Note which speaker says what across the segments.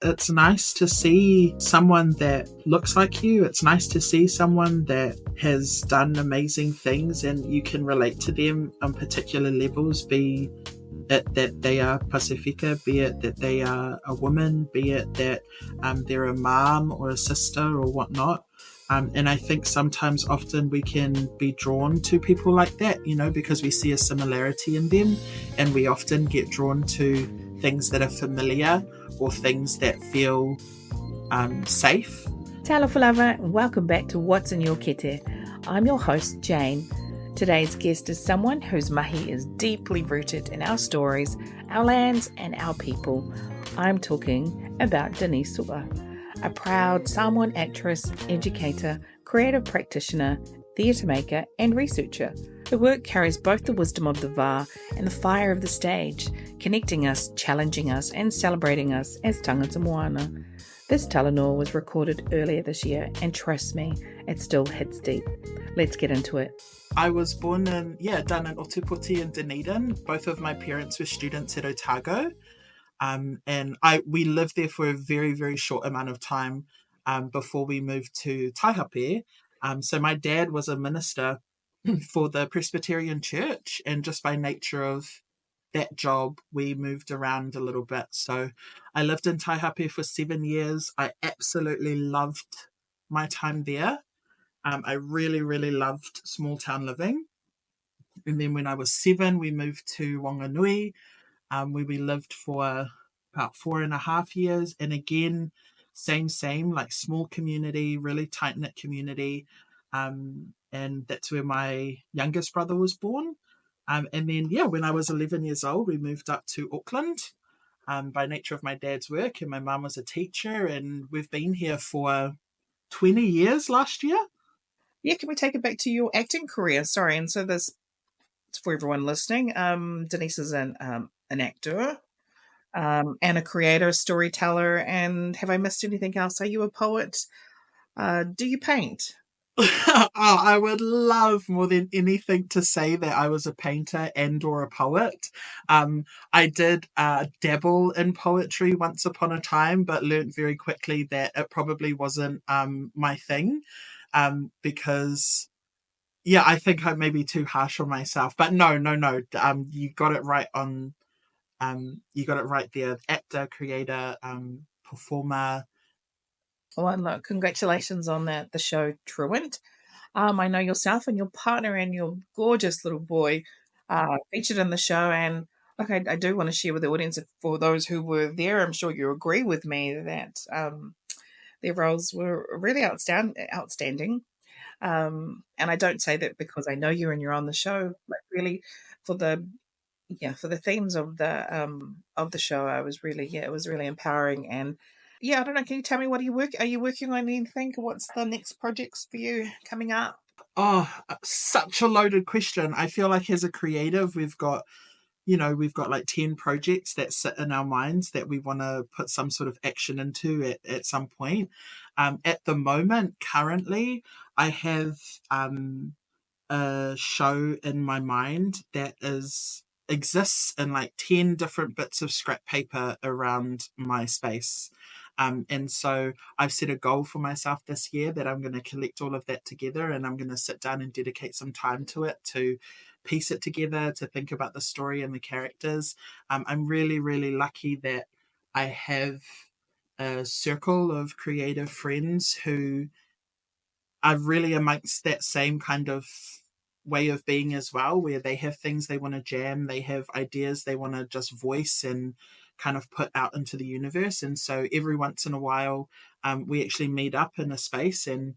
Speaker 1: It's nice to see someone that looks like you. It's nice to see someone that has done amazing things and you can relate to them on particular levels, be it that they are Pacifica, be it that they are a woman, be it that they're a mom or a sister or whatnot. And I think sometimes often we can be drawn to people like that, because we see a similarity in them, and we often get drawn to things that are familiar or things that feel safe.
Speaker 2: Talofa lava, and welcome back to What's in Your Kete. I'm your host, Jane. Today's guest is someone whose mahi is deeply rooted in our stories, our lands, and our people. I'm talking about Denyce Su'a, a proud Samoan actress, educator, creative practitioner, theatre maker, and researcher. Her work carries both the wisdom of the va and the fire of the stage, connecting us, challenging us, and celebrating us as tangata moana. This talanoa was recorded earlier this year, and trust me, it still hits deep. Let's get into it.
Speaker 1: I was born done in Ōtepoti in Dunedin. Both of my parents were students at Otago. And we lived there for a very, very short amount of time before we moved to Taihape. So my dad was a minister for the Presbyterian Church, and just by nature of that job, we moved around a little bit. So I lived in Taihape for 7 years. I absolutely loved my time there. I really, really loved small town living. And then when I was 7, we moved to Wanganui, where we lived for about 4.5 years. And again, same, like small community, really tight-knit community. And that's where my youngest brother was born. And then, when I was 11 years old, we moved up to Auckland by nature of my dad's work. And my mum was a teacher, and we've been here for 20 years last year.
Speaker 2: Yeah, can we take it back to your acting career? Sorry, and so this, for everyone listening, Denyce is an actor and a creator, storyteller, and have I missed anything else? Are you a poet? Do you paint?
Speaker 1: I would love more than anything to say that I was a painter and or a poet. I did dabble in poetry once upon a time, but learned very quickly that it probably wasn't my thing, because I think I may be too harsh on myself. But no. You got it right on. You got it right there. Actor, creator, performer.
Speaker 2: Well, look, congratulations on the show Truant. I know yourself and your partner and your gorgeous little boy featured in the show. And look, I do want to share with the audience, for those who were there, I'm sure you agree with me that their roles were really outstanding. And I don't say that because I know you and you're on the show, but really for the themes of the show, I was really it was really empowering. And I don't know, can you tell me, what are you working on anything? What's the next projects for you coming up?
Speaker 1: Oh, such a loaded question. I feel like as a creative, we've got like 10 projects that sit in our minds that we want to put some sort of action into at some point. At the moment, currently, I have a show in my mind that exists in like 10 different bits of scrap paper around my space. And so I've set a goal for myself this year that I'm going to collect all of that together, and I'm going to sit down and dedicate some time to it, to piece it together, to think about the story and the characters. I'm really, really lucky that I have a circle of creative friends who are really amongst that same kind of way of being as well, where they have things they want to jam, they have ideas they want to just voice and kind of put out into the universe. And so every once in a while, we actually meet up in a space, and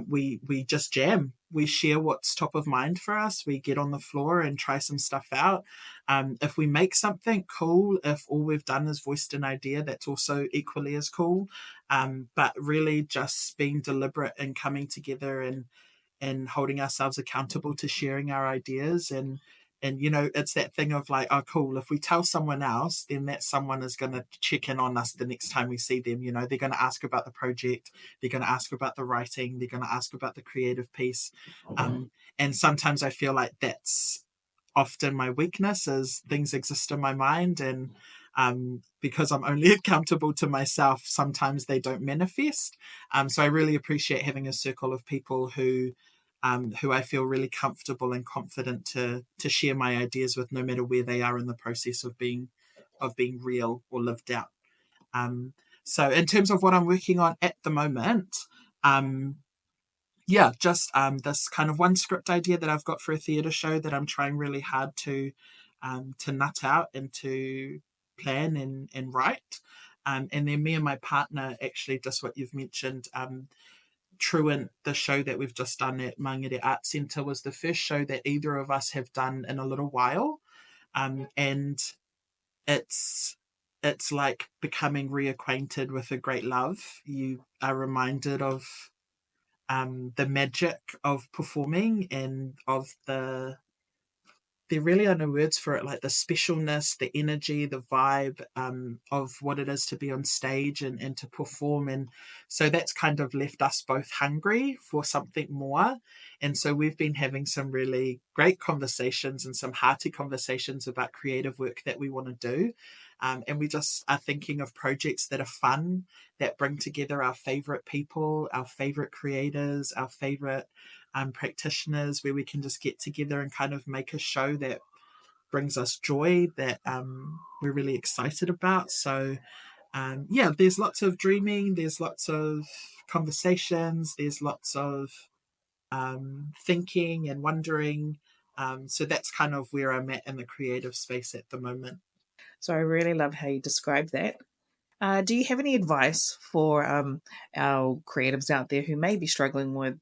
Speaker 1: we just jam. We share what's top of mind for us. We get on the floor and try some stuff out. If we make something cool, if all we've done is voiced an idea, that's also equally as cool. But really just being deliberate and coming together and holding ourselves accountable to sharing our ideas. And it's that thing of like, oh cool, if we tell someone else, then that someone is going to check in on us the next time we see them. They're going to ask about the project, they're going to ask about the writing, they're going to ask about the creative piece. And sometimes I feel like that's often my weakness, is things exist in my mind, and because I'm only accountable to myself, sometimes they don't manifest. So I really appreciate having a circle of people who I feel really comfortable and confident to share my ideas with, no matter where they are in the process of being real or lived out. So in terms of what I'm working on at the moment, just this kind of one script idea that I've got for a theatre show that I'm trying really hard to nut out and to plan and write. And then me and my partner, actually, just what you've mentioned, Truant, the show that we've just done at Māngere Arts Centre, was the first show that either of us have done in a little while. And it's like becoming reacquainted with a great love. You are reminded of the magic of performing and of there really are no words for it, like the specialness, the energy, the vibe of what it is to be on stage and to perform. And so that's kind of left us both hungry for something more. And so we've been having some really great conversations and some hearty conversations about creative work that we want to do. And we just are thinking of projects that are fun, that bring together our favorite people, our favorite creators, our favorite practitioners, where we can just get together and kind of make a show that brings us joy, that we're really excited about. So there's lots of dreaming, there's lots of conversations, there's lots of thinking and wondering. So that's kind of where I'm at in the creative space at the moment.
Speaker 2: So I really love how you describe that. Do you have any advice for our creatives out there who may be struggling with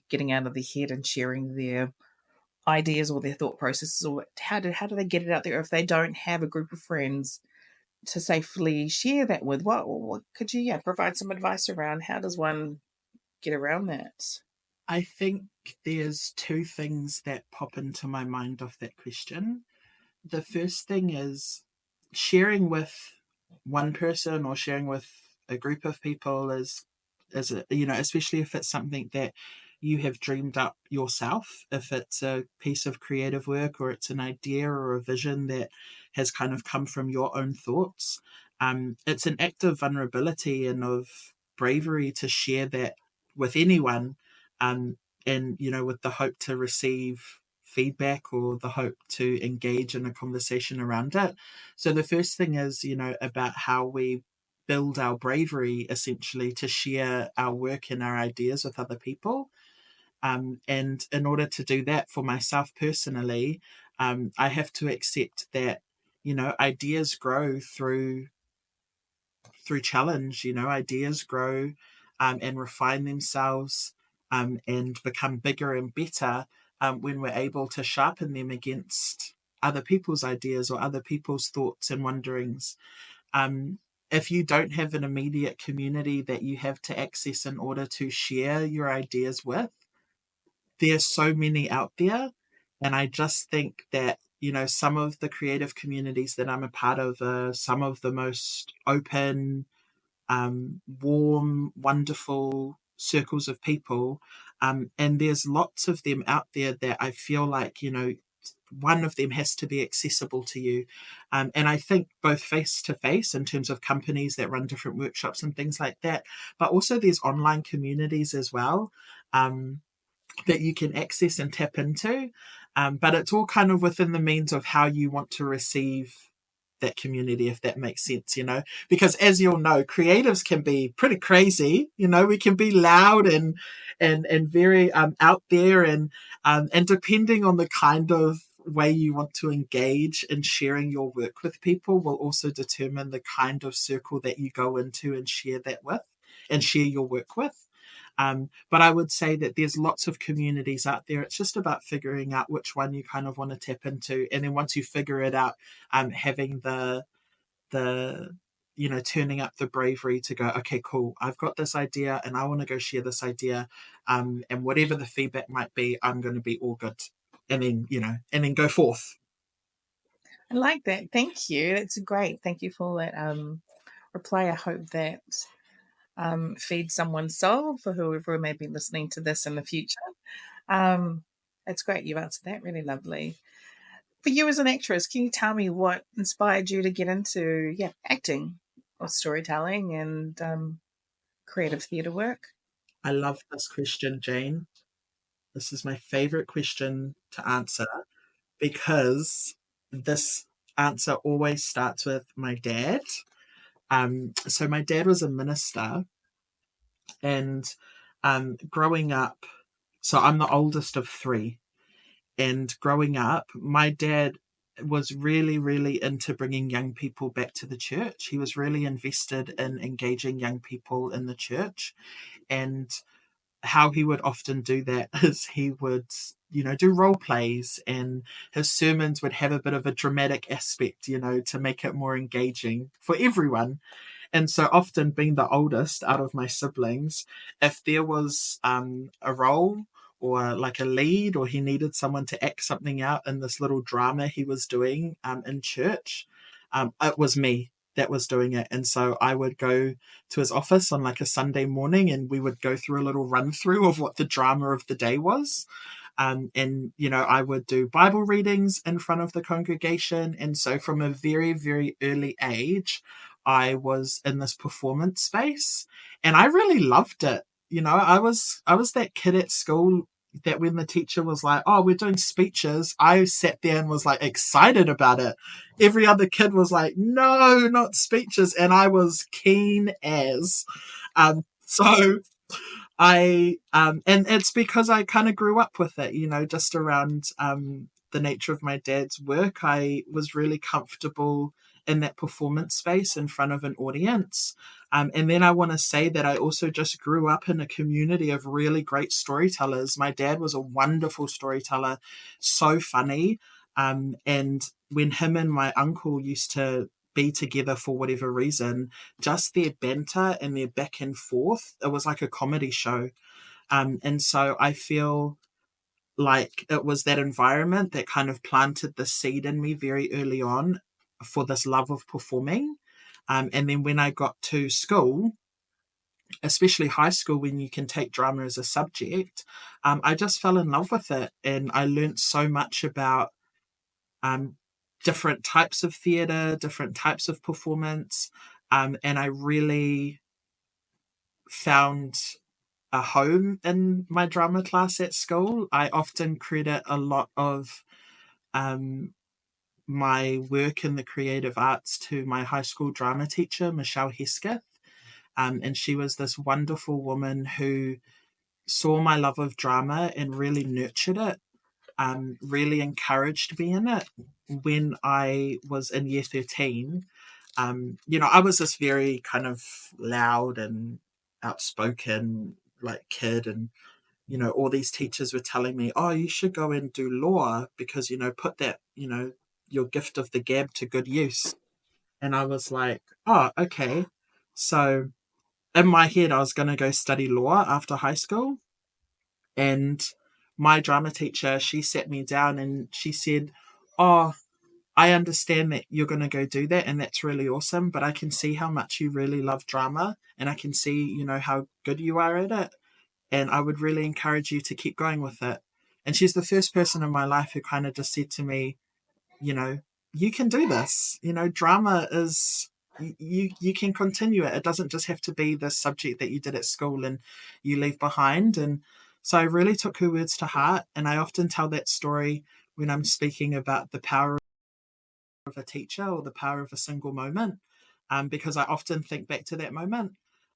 Speaker 2: getting out of their head and sharing their ideas or their thought processes, or how do they get it out there if they don't have a group of friends to safely share that with? What could you provide some advice around? How does one get around that?
Speaker 1: I think there's two things that pop into my mind off that question. The first thing is sharing with one person or sharing with a group of people is especially if it's something that you have dreamed up yourself, if it's a piece of creative work or it's an idea or a vision that has kind of come from your own thoughts. It's an act of vulnerability and of bravery to share that with anyone, um, and with the hope to receive feedback or the hope to engage in a conversation around it. So the first thing is, about how we build our bravery, essentially, to share our work and our ideas with other people. And in order to do that for myself personally, I have to accept that, ideas grow through challenge. Ideas grow and refine themselves and become bigger and better when we're able to sharpen them against other people's ideas or other people's thoughts and wonderings. Um, if you don't have an immediate community that you have to access in order to share your ideas with, there's so many out there. And I just think that, some of the creative communities that I'm a part of are some of the most open, warm, wonderful circles of people. And there's lots of them out there that I feel like, one of them has to be accessible to you. And I think both face to face in terms of companies that run different workshops and things like that, but also there's online communities as well. That you can access and tap into. But it's all kind of within the means of how you want to receive that community, if that makes sense, because as you'll know, creatives can be pretty crazy. We can be loud and very out there, and depending on the kind of way you want to engage in sharing your work with people will also determine the kind of circle that you go into and share that with and share your work with. But I would say that there's lots of communities out there. It's just about figuring out which one you kind of want to tap into. And then once you figure it out, having the turning up the bravery to go, okay, cool, I've got this idea and I want to go share this idea. And whatever the feedback might be, I'm going to be all good. And then go forth.
Speaker 2: I like that. Thank you. That's great. Thank you for that reply. I hope that feeds someone's soul for whoever may be listening to this in the future. Um, it's great. You've answered that really lovely. for you as an actress, can you tell me what inspired you to get into acting or storytelling and creative theatre work?
Speaker 1: I love this question, Jane. This is my favorite question to answer because this answer always starts with my dad. So my dad was a minister, and growing up, so I'm the oldest of three, and growing up, my dad was really, really into bringing young people back to the church. He was really invested in engaging young people in the church, and how he would often do that is he would, do role plays, and his sermons would have a bit of a dramatic aspect, to make it more engaging for everyone. And so often, being the oldest out of my siblings, if there was a role or like a lead, or he needed someone to act something out in this little drama he was doing in church, it was me that was doing it. And so I would go to his office on like a Sunday morning, and we would go through a little run through of what the drama of the day was. And, I would do Bible readings in front of the congregation. And so from a very, very early age, I was in this performance space, and I really loved it. I was that kid at school that when the teacher was like, "Oh, we're doing speeches," I sat there and was like excited about it. Every other kid was like, "No, not speeches," and I was keen as. So and it's because I kind of grew up with it, just around the nature of my dad's work. I was really comfortable in that performance space in front of an audience. And then I want to say that I also just grew up in a community of really great storytellers. My dad was a wonderful storyteller, so funny. And when him and my uncle used to be together for whatever reason, just their banter and their back and forth, it was like a comedy show. And so I feel like it was that environment that kind of planted the seed in me very early on for this love of performing. And then when I got to school, especially high school, when you can take drama as a subject, I just fell in love with it. And I learned so much about um, different types of theatre, different types of performance. And I really found a home in my drama class at school. I often credit a lot of um, my work in the creative arts to my high school drama teacher, Michelle Hesketh. And she was this wonderful woman who saw my love of drama and really nurtured it, really encouraged me in it. When I was in year 13, I was this very kind of loud and outspoken like kid, and all these teachers were telling me, "Oh, you should go and do law because put that your gift of the gab to good use." And I was like, "Oh, okay." So in my head, I was going to go study law after high school, and my drama teacher, she sat me down and she said, "Oh, I understand that you're going to go do that, and that's really awesome, but I can see how much you really love drama, and I can see, how good you are at it. And I would really encourage you to keep going with it." And she's the first person in my life who kind of just said to me, you know, "You can do this. Drama is you can continue it. It doesn't just have to be the subject that you did at school and you leave behind." And so I really took her words to heart, and I often tell that story when I'm speaking about the power of a teacher or the power of a single moment, because I often think back to that moment.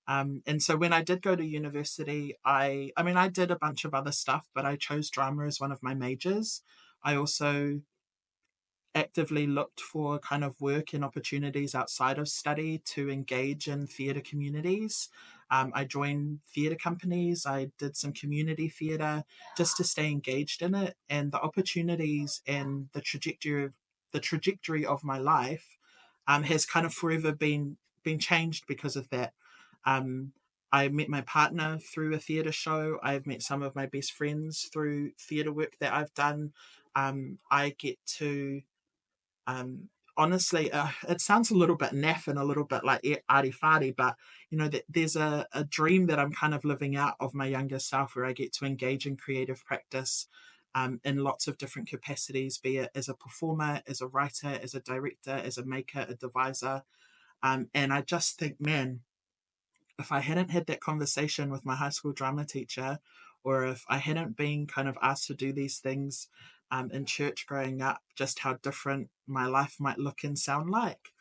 Speaker 1: And so when I did go to university, I mean, I did a bunch of other stuff, but I chose drama as one of my majors. I also actively looked for kind of work and opportunities outside of study to engage in theatre communities. I joined theatre companies. I did some community theatre just to stay engaged in it. And the opportunities and the trajectory of my life has kind of forever been changed because of that. Um, I met my partner through a theatre show. I've met some of my best friends through theatre work that I've done. I get to honestly, it sounds a little bit naff and a little bit like arty farty, but there's a dream that I'm kind of living out of my younger self, where I get to engage in creative practice in lots of different capacities, be it as a performer, as a writer, as a director, as a maker, a deviser. And I just think, man, if I hadn't had that conversation with my high school drama teacher, or if I hadn't been kind of asked to do these things in church growing up, just how different my life might look and sound like.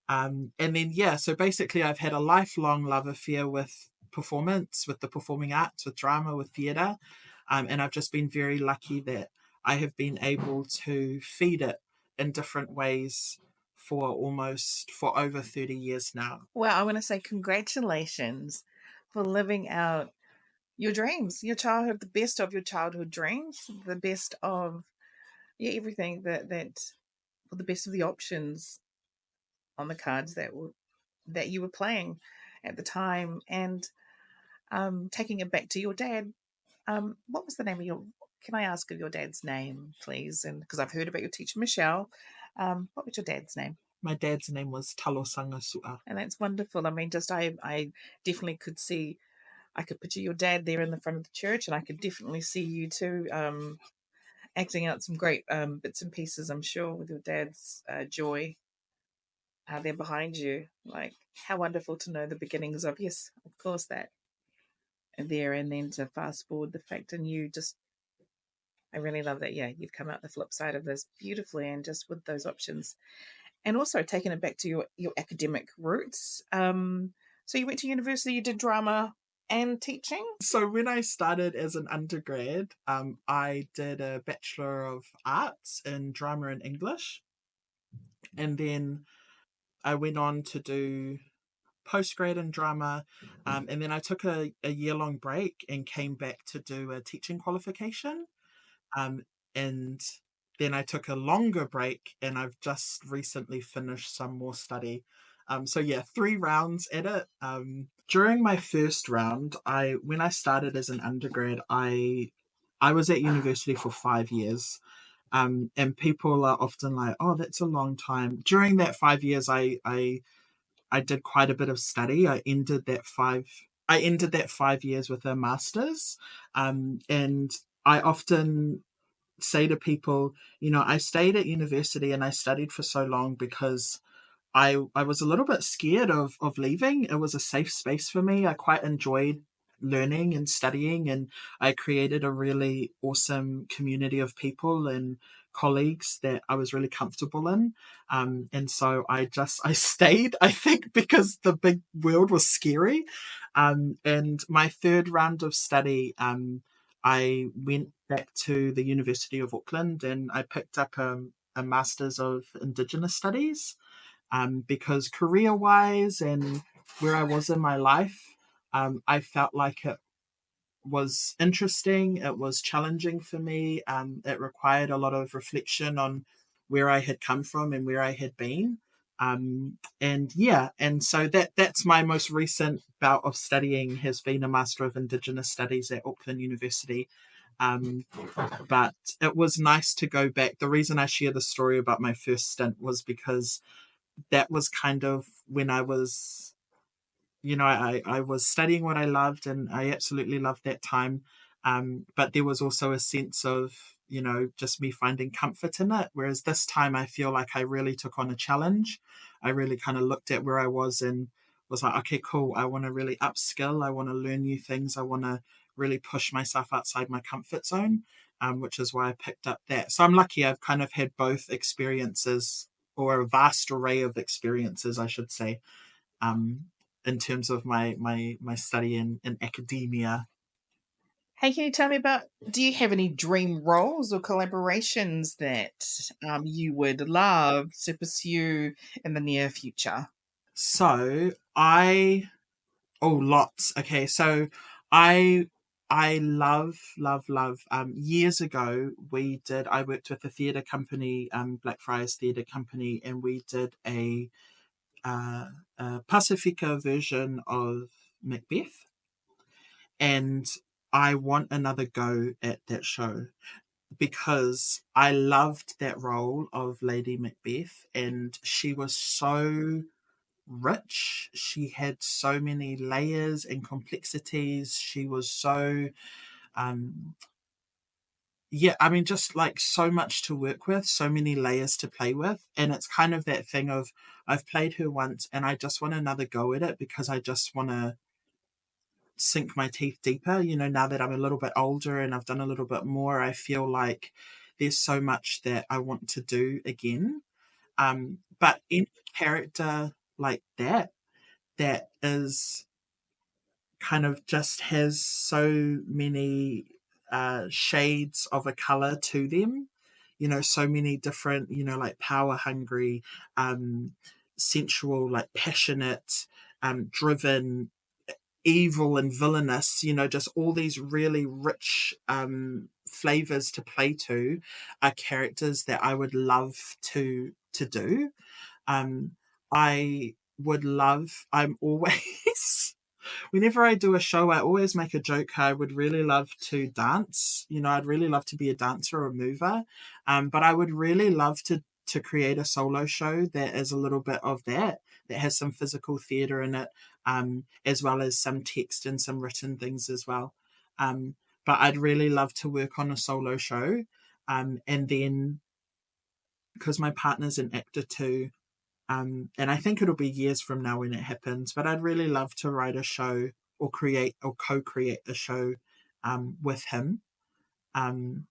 Speaker 1: And then, yeah, so basically, I've had a lifelong love affair with performance, with the performing arts, with drama, with theatre. And I've just been very lucky that I have been able to feed it in different ways for over 30 years now.
Speaker 2: Well, I want to say congratulations for living out your dreams, your childhood, the best of your childhood dreams, the best of everything well, the best of the options on the cards that you were playing at the time, and taking it back to your dad. What was the name of your? Can I ask of your dad's name, please? And because I've heard about your teacher Michelle, what was your dad's name?
Speaker 1: My dad's name was Denyce Su'a.
Speaker 2: And that's wonderful. I mean, just I definitely could see. I could picture your dad there in the front of the church, and I could definitely see you too, acting out some great bits and pieces. I'm sure with your dad's joy there behind you. Like, how wonderful to know the beginnings of, yes, of course, that there, and then to fast forward the fact, and you just, I really love that. Yeah, you've come out the flip side of this beautifully, and just with those options, and also taking it back to your academic roots. So you went to university, you did drama and teaching.
Speaker 1: So when I started as an undergrad, I did a Bachelor of Arts in Drama and English. And then I went on to do postgrad in drama. And then I took a year-long break and came back to do a teaching qualification. Um, and then I took a longer break, and I've just recently finished some more study. So yeah, 3 rounds at it. During my first round, when I started as an undergrad, I was at university for 5 years. And people are often like, "Oh, that's a long time." During that 5 years, I did quite a bit of study. I ended that 5 years with a master's, and I often say to people, I stayed at university and I studied for so long because I was a little bit scared of leaving. It was a safe space for me. I quite enjoyed learning and studying, and I created a really awesome community of people and colleagues that I was really comfortable in. And so I stayed, I think, because the big world was scary. And my third round of study, I went back to the University of Auckland and I picked up a Masters of Indigenous Studies, because career wise and where I was in my life, I felt like it was interesting. It was challenging for me. It required a lot of reflection on where I had come from and where I had been. And yeah, and so that's my most recent bout of studying has been a Master of Indigenous Studies at Auckland University. Um, but it was nice to go back. The reason I share the story about my first stint was because that was kind of when I was, I was studying what I loved and I absolutely loved that time. But there was also a sense of, just me finding comfort in it. Whereas this time I feel like I really took on a challenge. I really kind of looked at where I was and was like, okay, cool. I want to really upskill. I want to learn new things. I want to really push myself outside my comfort zone, which is why I picked up that. So I'm lucky I've kind of had both experiences, or a vast array of experiences, I should say, um, in terms of my study in academia.
Speaker 2: Hey, can you tell me about? Do you have any dream roles or collaborations that you would love to pursue in the near future?
Speaker 1: So lots. Okay, so I I love. Years ago, I worked with a theatre company, Blackfriars Theatre Company, and we did uh, a Pacifica version of Macbeth, and I want another go at that show because I loved that role of Lady Macbeth, and she was so rich. She had so many layers and complexities. She was so um, yeah, I mean, just like so much to work with, so many layers to play with. And it's kind of that thing of I've played her once and I just want another go at it because I just want to sink my teeth deeper. Now that I'm a little bit older and I've done a little bit more, I feel like there's so much that I want to do again. But any character like that is kind of just has so many shades of a color to them. So many different, like power hungry, um, sensual, like passionate, driven, evil and villainous, just all these really rich flavors to play to are characters that I would love to do. Um, I would love, I'm always whenever I do a show, I always make a joke. I would really love to dance. I'd really love to be a dancer or a mover. But I would really love to create a solo show that is a little bit of that has some physical theatre in it, as well as some text and some written things as well. Um, but I'd really love to work on a solo show. And then because my partner's an actor too, and I think it'll be years from now when it happens, but I'd really love to write a show or create or co-create a show with him. Um,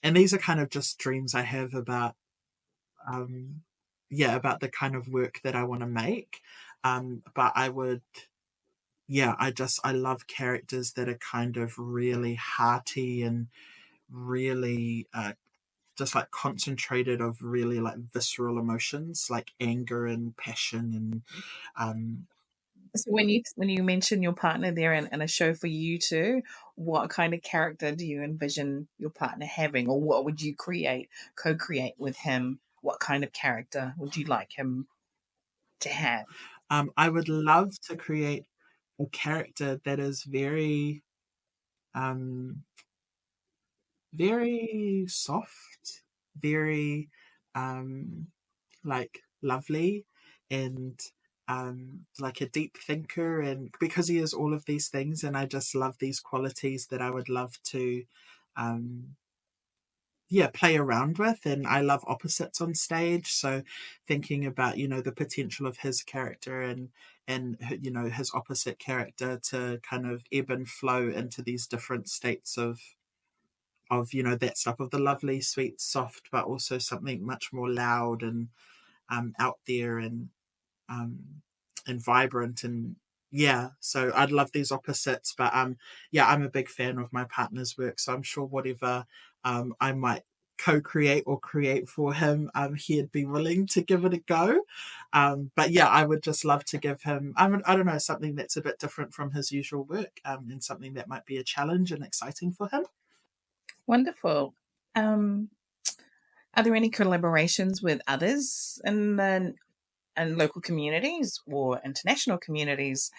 Speaker 1: and these are kind of just dreams I have about, um, yeah, about the kind of work that I want to make. But I would, yeah, I love characters that are kind of really hearty and really just like concentrated of really like visceral emotions like anger and passion and um,
Speaker 2: So when you mention your partner there and a show for you two, what kind of character do you envision your partner having, or what would you co-create with him? What kind of character would you like him to have?
Speaker 1: I would love to create a character that is very, um, very soft, very, um, like lovely, and like a deep thinker. And because he is all of these things, and I just love these qualities that I would love to, um, yeah, play around with. And I love opposites on stage, so thinking about the potential of his character and his opposite character to kind of ebb and flow into these different states of that stuff of the lovely sweet soft but also something much more loud and out there um, and vibrant. And yeah, so I'd love these opposites. But yeah, I'm a big fan of my partner's work, so I'm sure whatever I might co-create or create for him, he'd be willing to give it a go. But yeah, I would just love to give him, I don't know, something that's a bit different from his usual work, and something that might be a challenge and exciting for him.
Speaker 2: Wonderful. Um, are there any collaborations with others in the and local communities or international communities?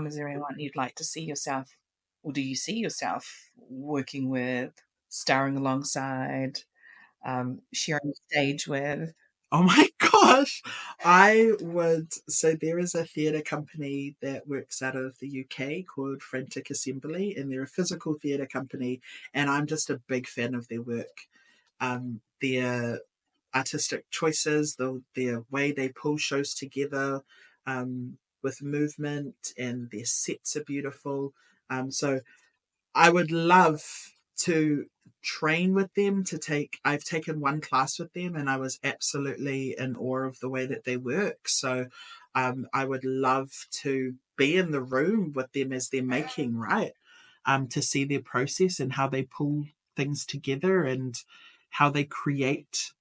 Speaker 2: Is there anyone you'd like to see yourself, or do you see yourself working with, starring alongside, sharing the stage with?
Speaker 1: Oh my gosh. I would. So there is a theatre company that works out of the UK called Frantic Assembly, and they're a physical theatre company, and I'm just a big fan of their work. Their artistic choices, their way they pull shows together with movement, and their sets are beautiful. So I would love to train with them I've taken one class with them and I was absolutely in awe of the way that they work. So I would love to be in the room with them as they're making, right? To see their process and how they pull things together and how they create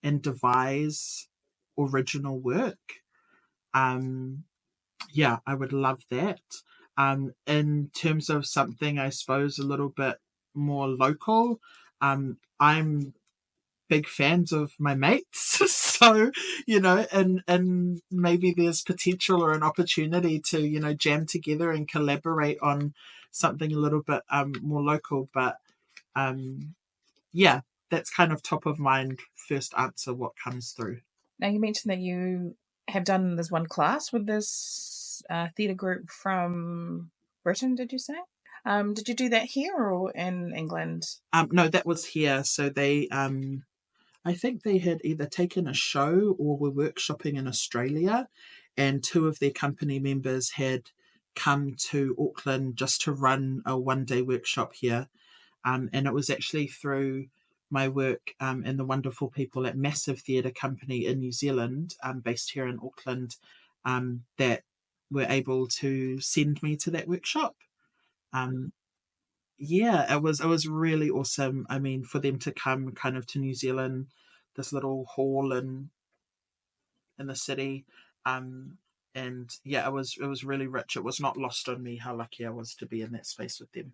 Speaker 1: and devise original work. Um, yeah, I would love that. In terms of something, I suppose, a little bit more local, I'm big fans of my mates. So, and maybe there's potential or an opportunity to, jam together and collaborate on something a little bit more local. But yeah, that's kind of top of mind first answer what comes through.
Speaker 2: Now, you mentioned that you have done this one class with this theatre group from Britain, did you say? Did you do that here or in England?
Speaker 1: No, that was here. So they, I think they had either taken a show or were workshopping in Australia, and two of their company members had come to Auckland just to run a 1 day workshop here. And it was actually through my work and the wonderful people at Massive Theatre Company in New Zealand, based here in Auckland, that were able to send me to that workshop. Um, yeah, it was really awesome. I mean, for them to come kind of to New Zealand, this little hall in the city, um, and yeah, it was really rich. It was not lost on me how lucky I was to be in that space with them.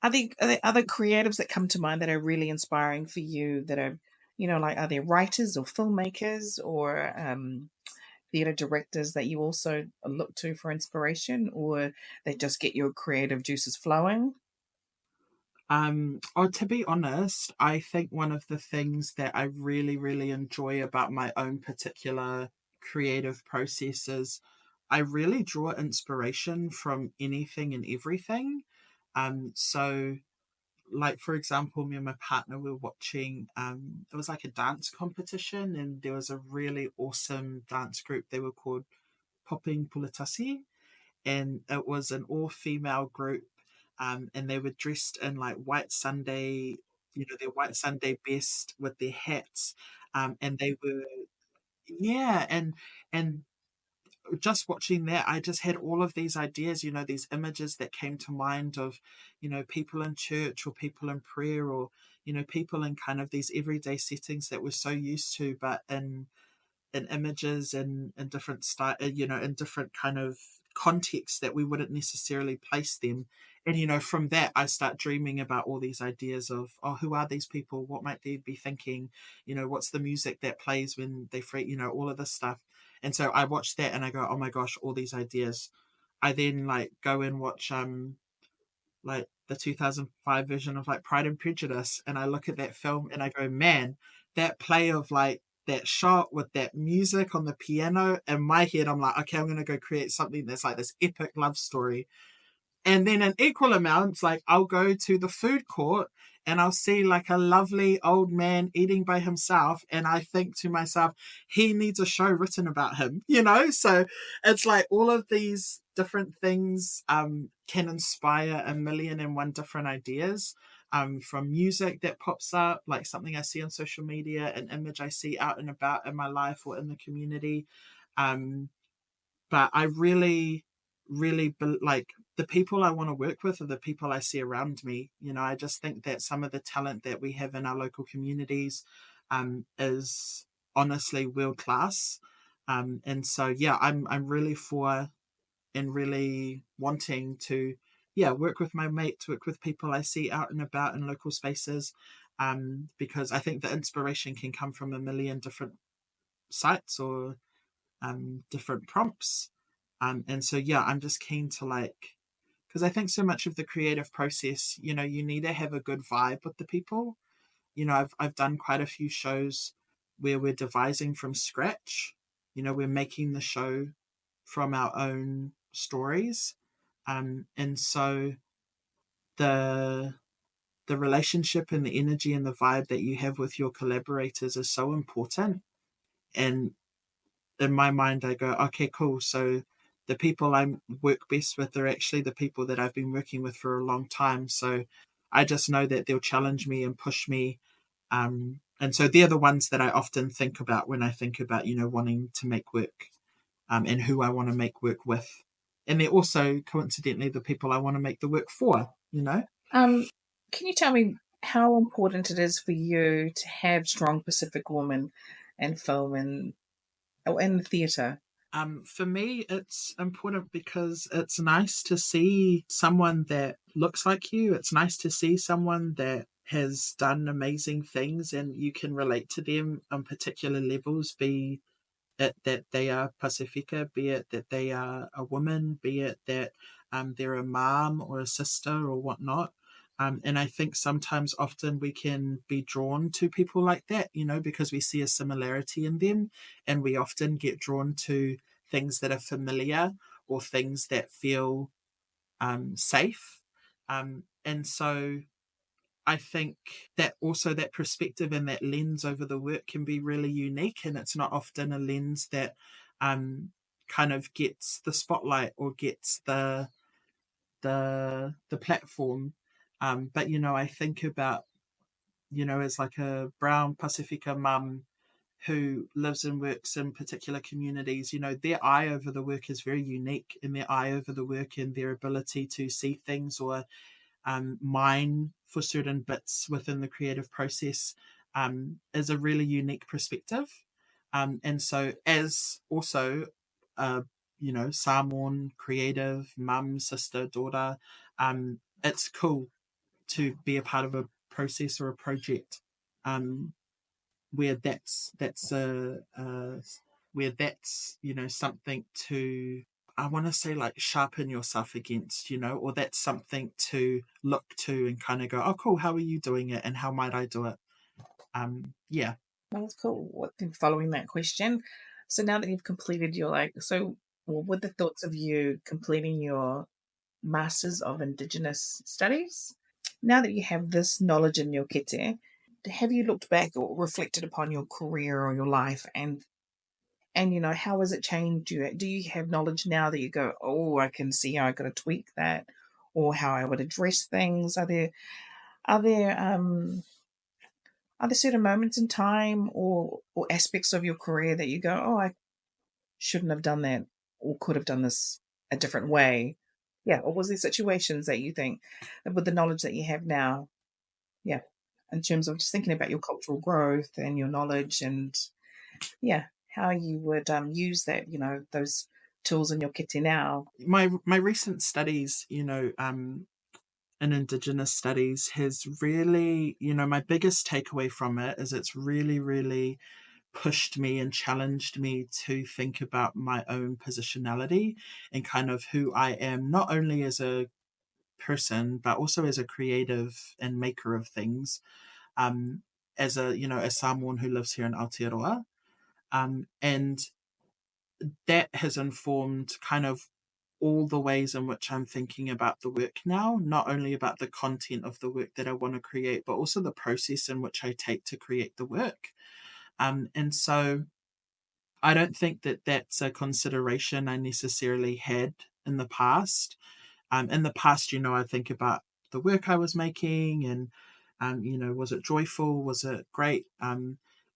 Speaker 2: Are there other creatives that come to mind that are really inspiring for you? That are, like, are there writers or filmmakers or theatre directors that you also look to for inspiration, or they just get your creative juices flowing?
Speaker 1: To be honest, I think one of the things that I really, really enjoy about my own particular creative process is I really draw inspiration from anything and everything. So like for example, me and my partner were watching it was like a dance competition, and there was a really awesome dance group. They were called Popping Pulatasi, and it was an all-female group, and they were dressed in like white Sunday, their white Sunday best with their hats, and they were, yeah, and just watching that, I just had all of these ideas, these images that came to mind of, people in church or people in prayer, or people in kind of these everyday settings that we're so used to, but in images and different style, in different kind of contexts that we wouldn't necessarily place them. And from that, I start dreaming about all these ideas of, oh, who are these people? What might they be thinking? What's the music that plays when they free? All of this stuff. And so I watch that and I go, oh my gosh, all these ideas. I then like go and watch like the 2005 version of like Pride and Prejudice, and I look at that film and I go, man, that play of like that shot with that music on the piano, in my head I'm like, okay, I'm going to go create something that's like this epic love story. And then in equal amounts, like I'll go to the food court and I'll see like a lovely old man eating by himself. And I think to myself, he needs a show written about him, So it's like all of these different things can inspire a million and one different ideas. From music that pops up, like something I see on social media, an image I see out and about in my life or in the community. Um, but I really, really like the people I want to work with are the people I see around me. I just think that some of the talent that we have in our local communities is honestly world class. And so, yeah, I'm really for and really wanting to, yeah, work with my mates, work with people I see out and about in local spaces, because I think the inspiration can come from a million different sites or different prompts. And so, yeah, I'm just keen to like, because I think so much of the creative process, you need to have a good vibe with the people. I've done quite a few shows where we're devising from scratch. We're making the show from our own stories. And so the the relationship and the energy and the vibe that you have with your collaborators is so important. And in my mind, I go, okay, cool. So the people I work best with are actually the people that I've been working with for a long time. So I just know that they'll challenge me and push me. And so they're the ones that I often think about when I think about, wanting to make work, and who I want to make work with. And they're also coincidentally the people I want to make the work for.
Speaker 2: Um, can you tell me how important it is for you to have strong Pacific women in film and in theatre?
Speaker 1: For me, it's important because it's nice to see someone that looks like you. It's nice to see someone that has done amazing things and you can relate to them on particular levels, be it that they are Pacifica, be it that they are a woman, be it that they're a mom or a sister or whatnot. And I think sometimes, often, we can be drawn to people like that, because we see a similarity in them. And we often get drawn to things that are familiar or things that feel safe. And so I think that also that perspective and that lens over the work can be really unique, and it's not often a lens that kind of gets the spotlight or gets the platform. But I think about as like a brown Pacifica mum who lives and works in particular communities, their eye over the work is very unique, and their eye over the work and their ability to see things or mine for certain bits within the creative process is a really unique perspective. And so as also Samoan creative mum, sister, daughter, it's cool to be a part of a process or a project where that's where that's something to, I want to say, like, sharpen yourself against, or that's something to look to and kind of go, oh cool, how are you doing it and how might I do it? Yeah.
Speaker 2: Well, that's cool. Following that question, so now that you've completed your with the thoughts of you completing your Masters of Indigenous Studies, now that you have this knowledge in your kete, have you looked back or reflected upon your career or your life and how has it changed you? Do you have knowledge now that you go, oh, I can see how I got to tweak that, or how I would address things? Are there certain moments in time or aspects of your career that you go, oh, I shouldn't have done that or could have done this a different way? Yeah. Or was there situations that you think that with the knowledge that you have now, yeah, in terms of just thinking about your cultural growth and your knowledge and, yeah, how you would use that, those tools in your kete now?
Speaker 1: My recent studies, in Indigenous studies has really, my biggest takeaway from it is it's really, really pushed me and challenged me to think about my own positionality and kind of who I am, not only as a person, but also as a creative and maker of things, as as someone who lives here in Aotearoa. And that has informed kind of all the ways in which I'm thinking about the work now, not only about the content of the work that I want to create, but also the process in which I take to create the work. And so I don't think that that's a consideration I necessarily had in the past. In the past, I think about the work I was making and, was it joyful? Was it great?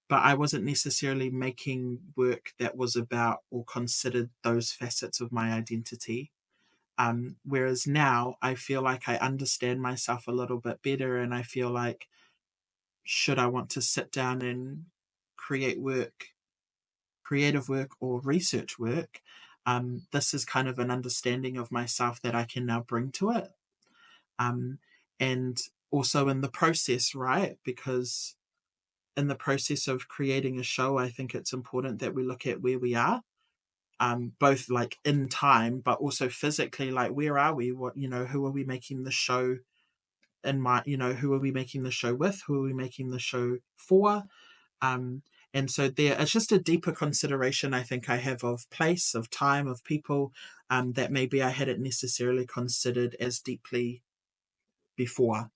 Speaker 1: But I wasn't necessarily making work that was about or considered those facets of my identity. Whereas now I feel like I understand myself a little bit better, and I feel like, should I want to sit down and create work, creative work or research work, this is kind of an understanding of myself that I can now bring to it. And also in the process, right? Because in the process of creating a show, I think it's important that we look at where we are, both like in time, but also physically, like where are we? What, who are we making the show who are we making the show with? Who are we making the show for? And so it's just a deeper consideration I think I have of place, of time, of people, that maybe I hadn't necessarily considered as deeply before.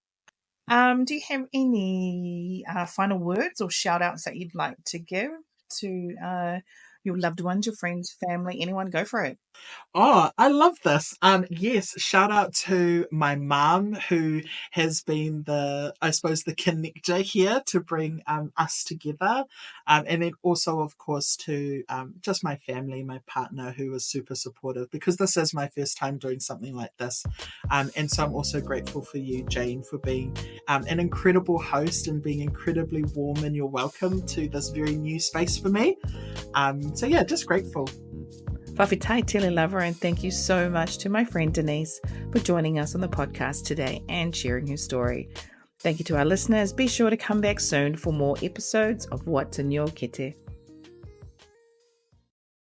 Speaker 2: Do you have any final words or shout outs that you'd like to give to your loved ones, your friends, family, anyone? Go for it.
Speaker 1: Oh, I love this. Yes, shout out to my mum, who has been the connector here to bring us together. And then also, of course, to just my family, my partner, who was super supportive, because this is my first time doing something like this. And so I'm also grateful for you, Jane, for being an incredible host and being incredibly warm in your welcome to this very new space for me. So yeah, just grateful.
Speaker 2: Whawhitai tele lover, and thank you so much to my friend Denyce for joining us on the podcast today and sharing her story. Thank you to our listeners. Be sure to come back soon for more episodes of What's in Your Kete.